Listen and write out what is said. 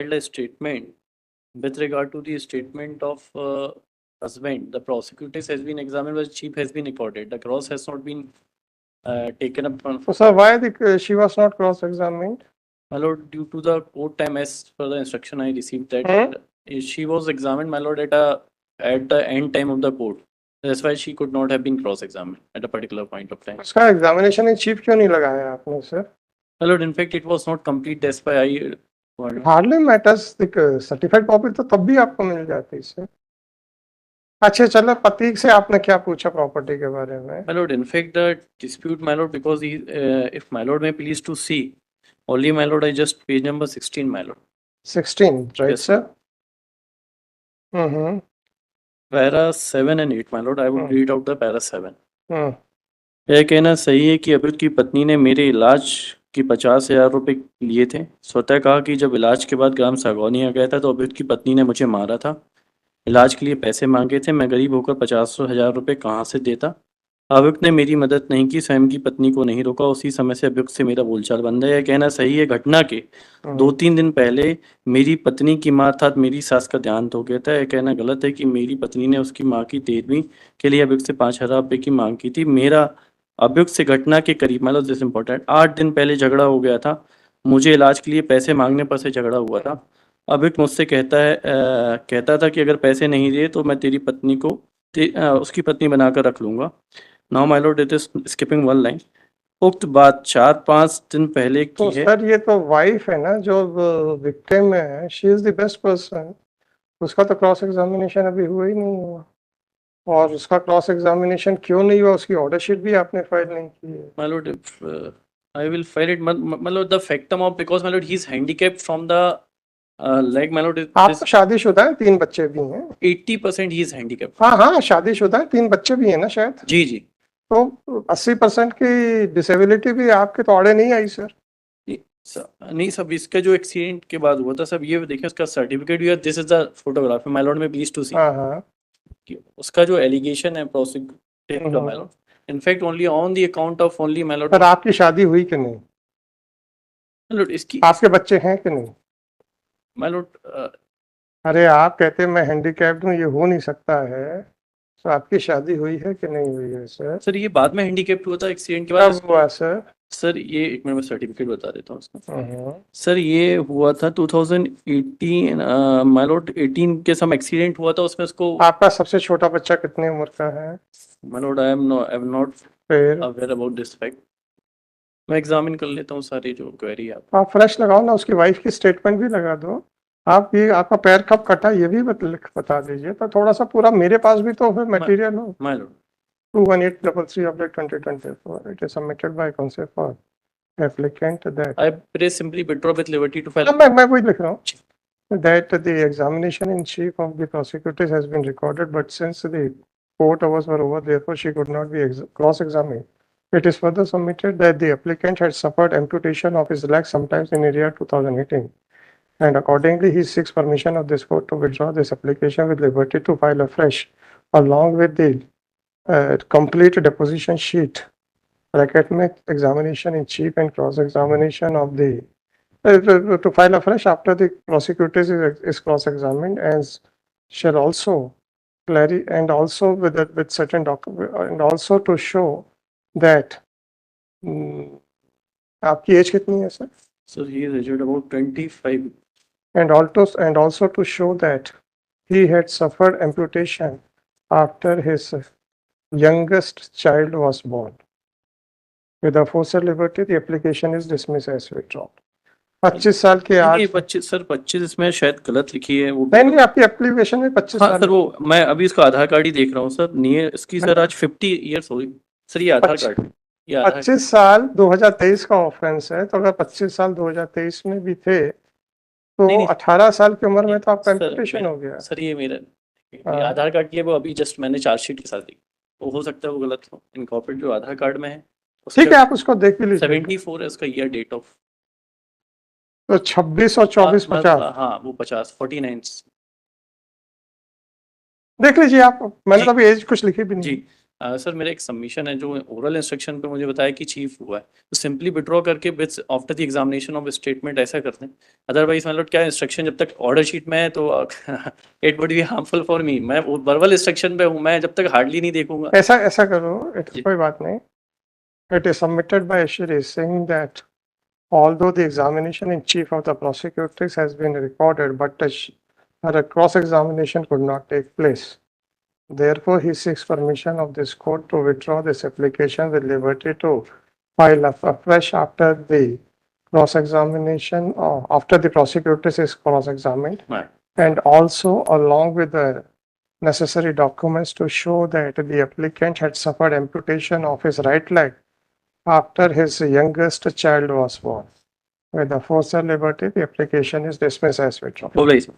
a statement with regard to the statement of husband. The prosecutors has been examined, but chief has been recorded. The cross has not been taken up. So, sir, why she was not cross-examined? My lord, due to the court time, as per the instruction I received, that she was examined, my lord, at the end time of the court. That's why she could not have been cross-examined at a particular point of time. उसका examination in chief क्यों नहीं लगाया आपने, sir? My lord, in fact, it was not complete. That's why I. Hardly matters. Certified copy तो तब भी आपको मिल जाती है, सर. अच्छा, चलो, पति से आपने क्या पूछा प्रॉपर्टी के बारे में? My lord, in fact, the dispute, my lord, because he, if my lord may please to see, only my lord, I just page number 16, my lord. 16, right, Yes, sir? Mm-hmm. Para 7 and 8, my lord, I would read out the para 7. Hmm. यह कहना सही है कि अभियुक्त की पत्नी ने मेरे इलाज की 50,000 रुपये लिए थे. स्वतः कहा कि जब इलाज के बाद ग्राम सागौनिया गया था तो अभियुक्त की पत्नी ने मुझे मारा था. इलाज के लिए पैसे मांगे थे. मैं गरीब होकर 50,000 रुपये कहाँ से देता. अभियुक्त ने मेरी मदद नहीं की, स्वयं की पत्नी को नहीं रोका. उसी समय से अभियुक्त से मेरा बोलचाल बंद है. यह कहना सही है घटना के 2-3 दिन पहले मेरी पत्नी की मां अर्थात मेरी सास का देहांत हो गया था. यह कहना गलत है कि मेरी पत्नी ने उसकी मां की 13वीं के लिए अभियुक्त से 5,000 रुपये की मांग की थी. मेरा अभियुक्त से घटना के करीब, मतलब दिस इम्पोर्टेंट, 8 दिन पहले झगड़ा हो गया था. मुझे इलाज के लिए पैसे मांगने पर से झगड़ा हुआ था. अभियुक्त मुझसे कहता था कि अगर पैसे नहीं दिए तो मैं तेरी पत्नी को उसकी पत्नी बनाकर रख लूंगा. Now my Lord, it is skipping one line. उक्त बात 4-5 दिन पहले की तो है. सर, ये तो वाइफ है ना जो विक्टिम है. She is the best person. उसका तो क्रॉस एग्जामिनेशन अभी हुआ ही नहीं हुआ. और उसका क्रॉस एग्जामिनेशन क्यों नहीं हुआ, उसकी ऑर्डर शीट भी आपने फाइल नहीं की है. My lord, I will file it. My lord, the factum of, because my lord, he is handicapped from the leg, my lord. आप तो शादीशुदा है, 3 बच्चे भी हैं. 80% he is handicapped. हाँ, शादीशुदा है, 3 बच्चे भी हैं ना शायद. जी. तो 80% की डिसेबिलिटी भी आपके तो ऑर्डर नहीं आई, सर. नहीं सब, इसका जो एक्सीडेंट के बाद हुआ था सब, ये देखिए उसका सर्टिफिकेट भी है. This is the photograph. My Lord में प्लीज टू सी. हाँ. उसका जो एलिगेशन है प्रोसिक्यूट का, my Lord, in fact only on the account of only, my Lord. Sir, आपकी शादी हुई कि नहीं? माय लॉर्ड, इसकी आपके बच्चे हैं कि नहीं? माय लॉर्ड, अरे, आप कहते हैं मैं हैंडीकैप्ड हूँ, ये हो नहीं सकता है. तो आपकी शादी हुई है कि नहीं हुई है, सर? सर ये बाद में हैंडीकैप्ड हुआ था एक्सीडेंट के बाद. कब हुआ, सर? सर ये एक मिनट में सर्टिफिकेट बता देता हूँ उसका. सर ये हुआ था 2018, माय लॉर्ड 18 के सम एक्सीडेंट हुआ था उसमें उसको. आपका सबसे छोटा बच्चा कितने उम्र का है? My Lord, I am not aware about this fact. मैं एग्जामिन कर लेता हूँ सारी जो क्वेरी है. आप फ्रेश लगाओ ना, उसकी वाइफ की स्टेटमेंट भी लगा दो. आप ये आपका पैर कब कटा ये भी बता दीजिए, तो थोड़ा सा पूरा मेरे पास भी तो मटेरियल हो. My Lord, 21833/2024. It is submitted by counsel for applicant that. I pray simply withdraw with liberty to file. मैं वही लिख रहा हूँ. That the examination in chief of the prosecutors has been recorded, but since the court hours were over, therefore she could not be cross-examined. It is further submitted that the applicant had suffered amputation of his leg sometimes in the year 2018, and accordingly he seeks permission of this court to withdraw this application with liberty to file afresh, along with the complete deposition sheet, bracket में examination in chief and cross-examination of the to file afresh after the prosecutor is cross-examined, and shall also clarify, and also with certain document, and also to show that आपकी as कितनी है, sir? Sir, he is aged about 25. And also to show that he had suffered amputation after his youngest child was born. With the aforesaid liberty, the application is dismissed as withdrawn. 25 साल के आज. 25 इसमें शायद गलत लिखी है वो. नहीं, आपकी एप्लीकेशन में 25 साल. सर वो मैं अभी इसका आधार कार्ड ही देख रहा हूँ सर. नहीं है इसकी सर आज 50 ईयर्स हो गई सर. ये आधार कार्ड 25 साल 2023 का ऑफेंस है, तो अगर 25 साल 2023 में भी थे तो 18 साल की उम्र में तो आपका एम्पुटेशन हो गया. सर ये मेरा आधार कार्ड की है, वो अभी जस्ट मैंने चार्जशीट के साथ दी. वो हो सकता है वो गलत हो. इनकॉर्पोरेट जो आधार कार्ड में है, ठीक है, आप उसको देख लीजिए. 74 है उसका ईयर डेट ऑफ. तो 26 और 24 50. हाँ वो 50 49 देख लीजिए आप. मैंने तो अभी एज कुछ लिखी भी नहीं. जी. सर मेरा एक सबमिशन है जो ओरल इंस्ट्रक्शन पे मुझे बताया कि चीफ हुआ है, तो सिंपली विड्रॉ करके with after the examination of statement ऐसा करते हैं। अदरवाइज मतलब क्या इंस्ट्रक्शन जब तक ऑर्डर शीट में है तो it would be harmful for me. मैं वर्बल इंस्ट्रक्शन पे हूँ, मैं जब तक हार्डली नहीं देखूंगा। ऐसा ऐसा करो, जी। कोई बात नहीं. It is submitted by Ashiri saying that although the examination in chief of the prosecutrix has been recorded, but her cross-examination could not take place. Therefore, he seeks permission of this court to withdraw this application with liberty to file afresh after the cross-examination, after the prosecutrix is cross-examined, Right. and also along with the necessary documents to show that the applicant had suffered amputation of his right leg after his youngest child was born. With the force of liberty, the application is dismissed as withdrawn. Obliged.